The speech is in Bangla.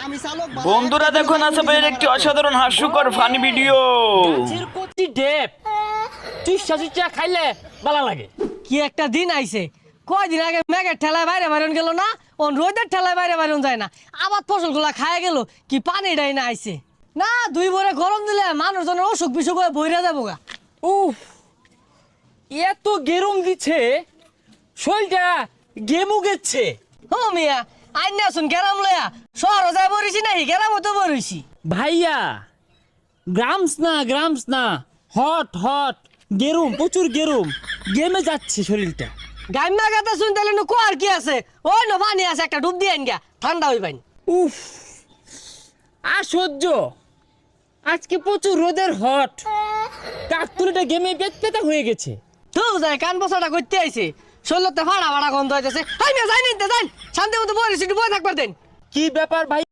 আমি চালক বন্ধুরা দেখুন আছে ভাইয়ের একটি অসাধারণ হাস্যকর ফানি ভিডিও। গাছের কচি ডেপ চুষা চুষা খাইলে ভালো লাগে। কি একটা দিন আইছে, কয়দিন আগে মেঘের ঠেলায় বাইরে বাইরন গেল না, ওন রোদের ঠেলায় বাইরে বাইরন যায় না, আবার ফসলগুলা খায় গেল, কি পানিটাই না আইছে না। দুই ভরে গরম দিলে মানুষজনের অসুখ বিসুখ হয়ে বইরা যাবো গা। উফ, এত গেরুম দিচ্ছে, শরীরটা গেমু গেছে। ও মিয়া, আইন না শুন গেরাম লয়া শহর যায় বরিছি নাহি, গেরামও তো বরিছি। ভাইয়া গ্রামস না হট হট গেরুম, প্রচুর গেরুম, গেমে যাচ্ছে শরীরটা। গাইমা গাতা শুন তাহলে নু কোয়ার কি আছে, ওই নো পানি আছে, একটা ডুব দিয়ে আইন গা, ঠান্ডা হই পাইন। উফ, আর সহ্য, আজকে প্রচুর রোদের হট, কাকতুলিটা গেমে পেতা হয়ে গেছে। তো যায় কান বসাটা করতে আইছে, শরীরতে ফাড়া ফাড়া গন্ধ হইতেছে। হাই মিয়া যাই নিতে যাই, শান্তি মতো বরিছি, একটু বই থাকবার দেন। কি ব্যাপার ভাই?